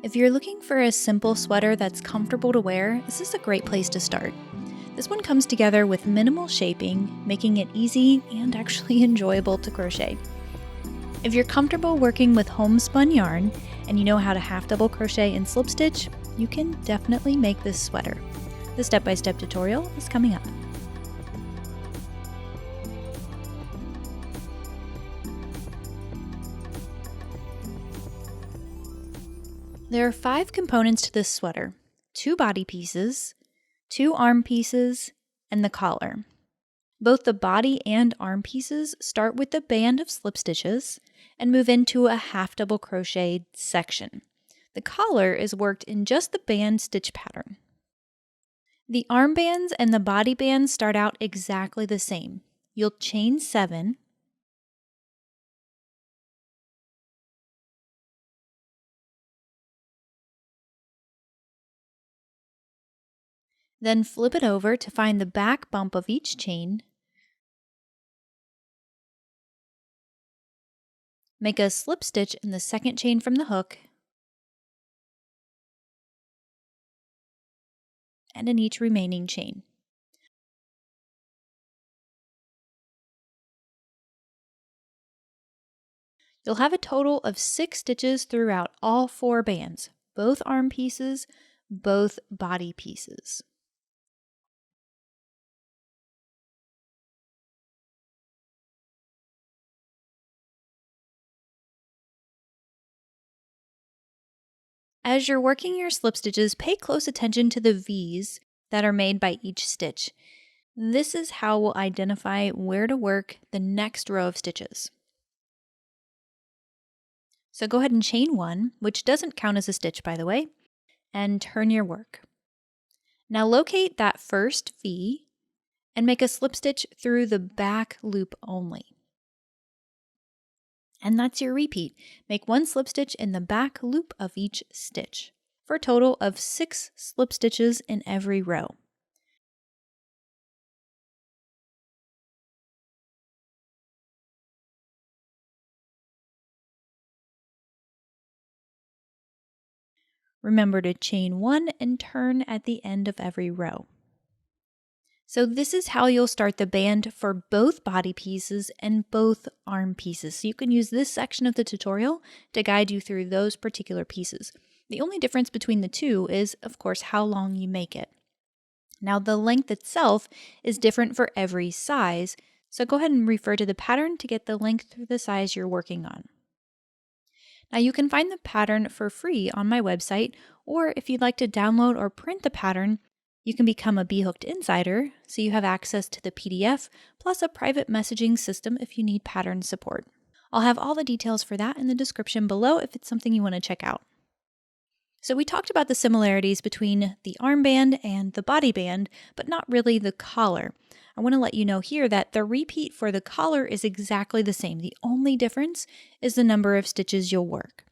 If you're looking for a simple sweater that's comfortable to wear, this is a great place to start. This one comes together with minimal shaping, making it easy and actually enjoyable to crochet. If you're comfortable working with homespun yarn and you know how to half double crochet and slip stitch, you can definitely make this sweater. The step-by-step tutorial is coming up. There are 5 components to this sweater: 2 body pieces, 2 arm pieces, and the collar. Both the body and arm pieces start with a band of slip stitches and move into a half double crochet section. The collar is worked in just the band stitch pattern. The arm bands and the body bands start out exactly the same. You'll chain 7, then flip it over to find the back bump of each chain. Make a slip stitch in the second chain from the hook and in each remaining chain. You'll have a total of 6 stitches throughout all 4 bands, both arm pieces, both body pieces. As you're working your slip stitches, pay close attention to the V's that are made by each stitch. This is how we'll identify where to work the next row of stitches. So go ahead and chain 1, which doesn't count as a stitch by the way, and turn your work. Now locate that first V and make a slip stitch through the back loop only. And that's your repeat. Make 1 slip stitch in the back loop of each stitch, for a total of 6 slip stitches in every row. Remember to chain 1 and turn at the end of every row. So this is how you'll start the band for both body pieces and both arm pieces. So you can use this section of the tutorial to guide you through those particular pieces. The only difference between the two is, of course, how long you make it. Now the length itself is different for every size, so go ahead and refer to the pattern to get the length for the size you're working on. Now you can find the pattern for free on my website, or if you'd like to download or print the pattern, you can become a B.Hooked Insider, so you have access to the PDF, plus a private messaging system if you need pattern support. I'll have all the details for that in the description below if it's something you want to check out. So we talked about the similarities between the armband and the body band, but not really the collar. I want to let you know here that the repeat for the collar is exactly the same. The only difference is the number of stitches you'll work.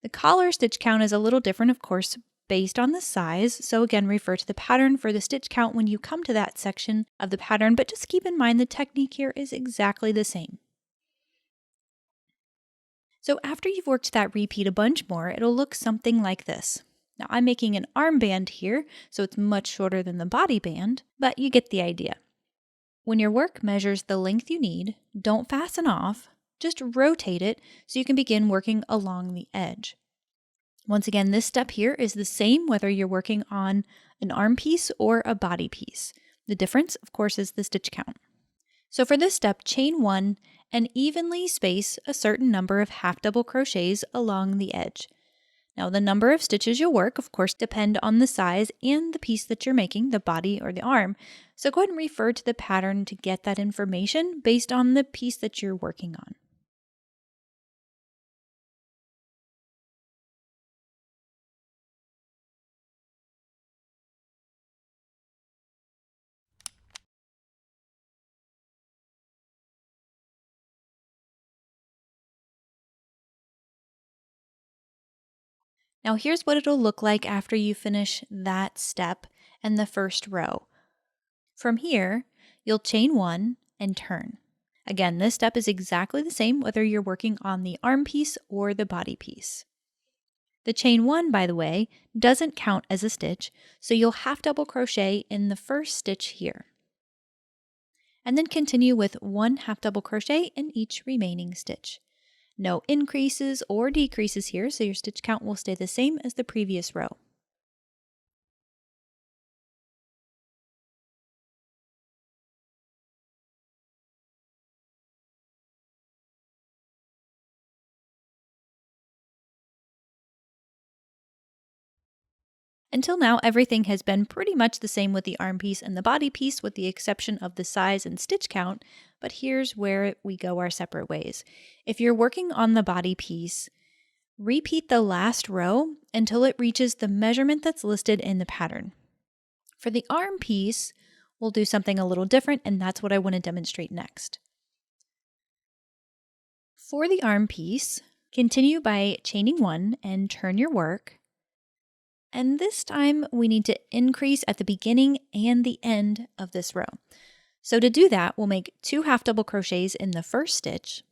The collar stitch count is a little different, of course, based on the size, so again refer to the pattern for the stitch count when you come to that section of the pattern, but just keep in mind the technique here is exactly the same. So after you've worked that repeat a bunch more, it'll look something like this. Now I'm making an armband here, so it's much shorter than the body band, but you get the idea. When your work measures the length you need, don't fasten off, just rotate it so you can begin working along the edge. Once again, this step here is the same whether you're working on an arm piece or a body piece. The difference, of course, is the stitch count. So for this step, chain 1 and evenly space a certain number of half double crochets along the edge. Now the number of stitches you'll work, of course, depend on the size and the piece that you're making, the body or the arm. So go ahead and refer to the pattern to get that information based on the piece that you're working on. Now here's what it'll look like after you finish that step and the first row. From here, you'll chain 1 and turn. Again, this step is exactly the same whether you're working on the arm piece or the body piece. The chain 1, by the way, doesn't count as a stitch, so you'll half double crochet in the first stitch here. And then continue with 1 half double crochet in each remaining stitch. No increases or decreases here, so your stitch count will stay the same as the previous row. Until now, everything has been pretty much the same with the arm piece and the body piece, with the exception of the size and stitch count, but here's where we go our separate ways. If you're working on the body piece, repeat the last row until it reaches the measurement that's listed in the pattern. For the arm piece, we'll do something a little different, and that's what I want to demonstrate next. For the arm piece, continue by chaining 1 and turn your work. And this time we need to increase at the beginning and the end of this row. So to do that, we'll make 2 half double crochets in the first stitch.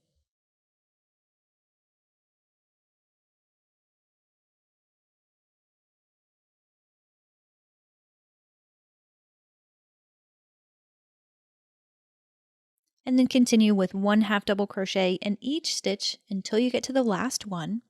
And then continue with 1 half double crochet in each stitch until you get to the last one.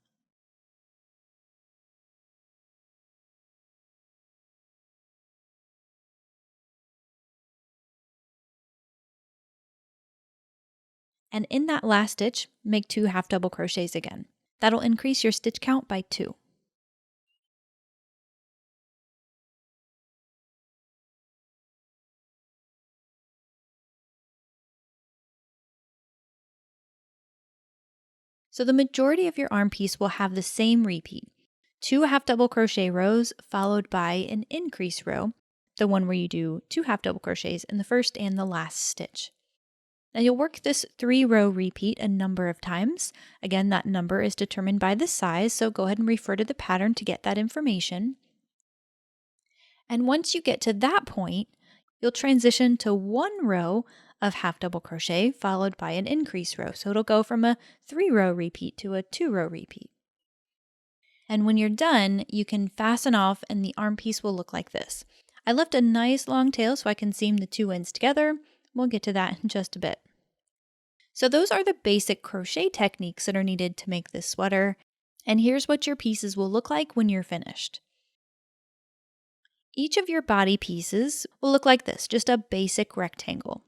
And in that last stitch, make 2 half double crochets again. That'll increase your stitch count by 2. So the majority of your arm piece will have the same repeat. 2 half double crochet rows followed by an increase row, the one where you do 2 half double crochets in the first and the last stitch. Now you'll work this 3-row repeat a number of times. Again, that number is determined by the size, so go ahead and refer to the pattern to get that information. And once you get to that point, you'll transition to 1 row of half double crochet followed by an increase row. So it'll go from a 3-row repeat to a 2-row repeat. And when you're done, you can fasten off and the arm piece will look like this. I left a nice long tail so I can seam the 2 ends together. We'll get to that in just a bit. So those are the basic crochet techniques that are needed to make this sweater. And here's what your pieces will look like when you're finished. Each of your body pieces will look like this, just a basic rectangle.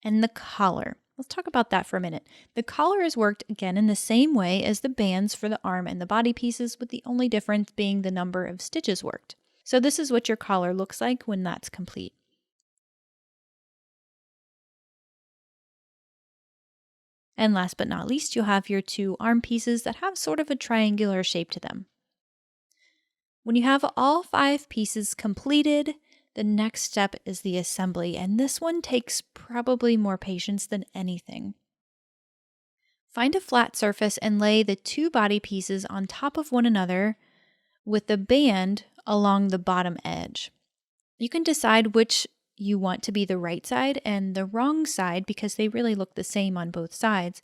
And the collar. Let's talk about that for a minute. The collar is worked again in the same way as the bands for the arm and the body pieces, with the only difference being the number of stitches worked. So this is what your collar looks like when that's complete. And last but not least, you'll have your 2 arm pieces that have sort of a triangular shape to them. When you have all 5 pieces completed, the next step is the assembly, and this one takes probably more patience than anything. Find a flat surface and lay the 2 body pieces on top of one another with the band along the bottom edge. You can decide which you want to be the right side and the wrong side because they really look the same on both sides.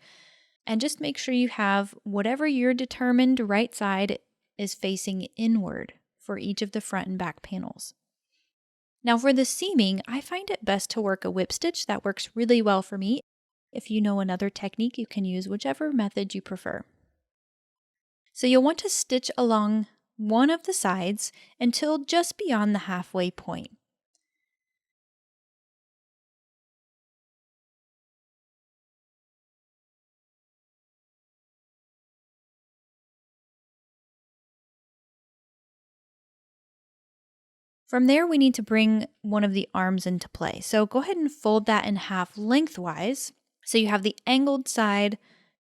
And just make sure you have whatever your determined right side is facing inward for each of the front and back panels. Now for the seaming, I find it best to work a whip stitch. That works really well for me. If you know another technique, you can use whichever method you prefer. So you'll want to stitch along one of the sides until just beyond the halfway point. From there, we need to bring one of the arms into play. So go ahead and fold that in half lengthwise. So you have the angled side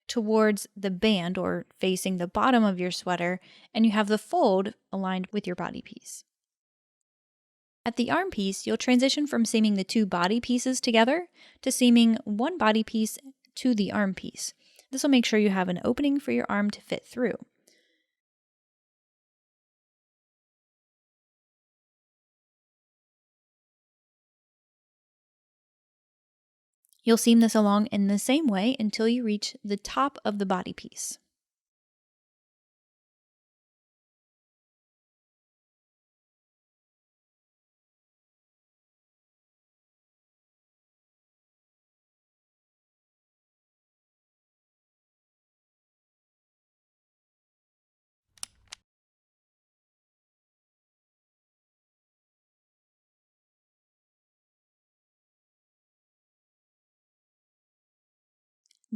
towards the band or facing the bottom of your sweater, and you have the fold aligned with your body piece. At the arm piece, you'll transition from seaming the 2 body pieces together to seaming 1 body piece to the arm piece. This will make sure you have an opening for your arm to fit through. You'll seam this along in the same way until you reach the top of the body piece.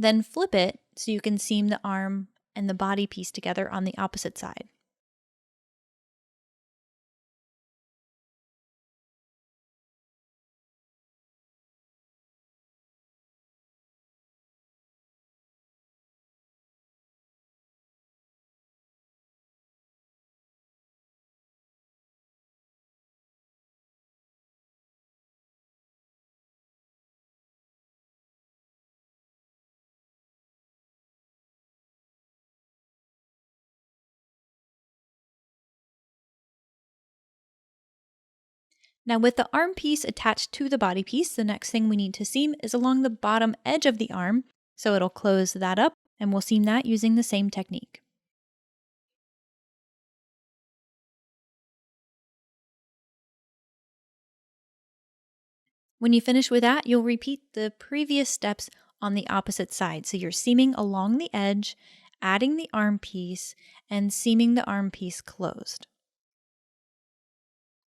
Then flip it so you can seam the arm and the body piece together on the opposite side. Now with the arm piece attached to the body piece, the next thing we need to seam is along the bottom edge of the arm, so it'll close that up, and we'll seam that using the same technique. When you finish with that, you'll repeat the previous steps on the opposite side. So you're seaming along the edge, adding the arm piece, and seaming the arm piece closed.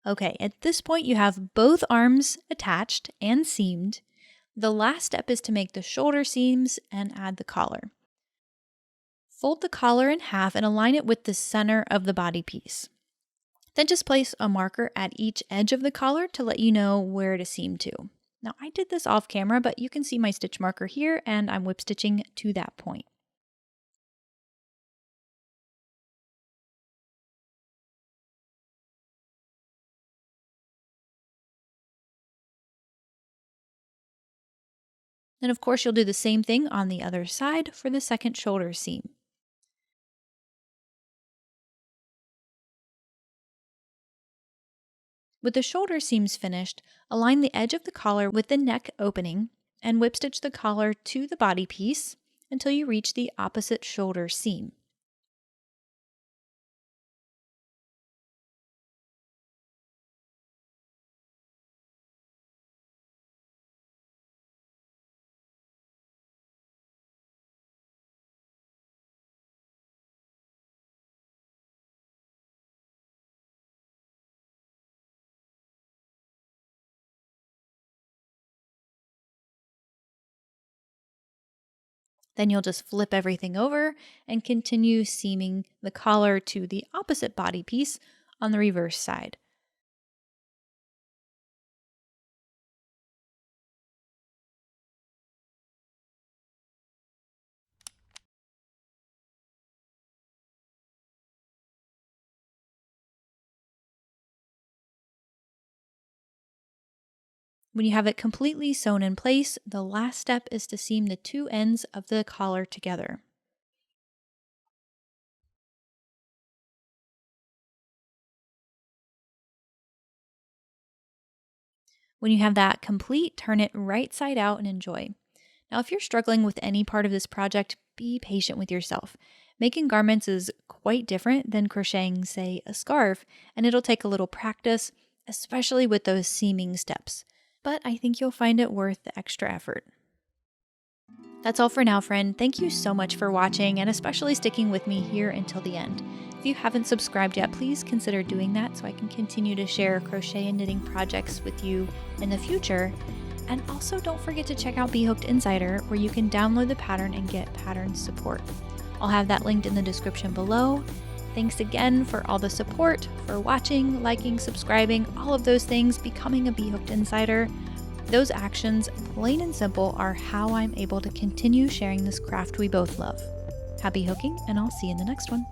Okay, at this point you have both arms attached and seamed. The last step is to make the shoulder seams and add the collar. Fold the collar in half and align it with the center of the body piece. Then just place a marker at each edge of the collar to let you know where to seam to. Now I did this off camera, but you can see my stitch marker here and I'm whip stitching to that point. And of course you'll do the same thing on the other side for the second shoulder seam. With the shoulder seams finished, align the edge of the collar with the neck opening and whip stitch the collar to the body piece until you reach the opposite shoulder seam. Then you'll just flip everything over and continue seaming the collar to the opposite body piece on the reverse side. When you have it completely sewn in place, the last step is to seam the two ends of the collar together. When you have that complete, turn it right side out and enjoy. Now, if you're struggling with any part of this project, be patient with yourself. Making garments is quite different than crocheting, say, a scarf, and it'll take a little practice, especially with those seaming steps. But I think you'll find it worth the extra effort. That's all for now, friend. Thank you so much for watching and especially sticking with me here until the end. If you haven't subscribed yet, please consider doing that so I can continue to share crochet and knitting projects with you in the future. And also don't forget to check out B.Hooked Insider, where you can download the pattern and get pattern support. I'll have that linked in the description below. Thanks again for all the support, for watching, liking, subscribing, all of those things, becoming a B.Hooked Insider. Those actions, plain and simple, are how I'm able to continue sharing this craft we both love. Happy hooking, and I'll see you in the next one.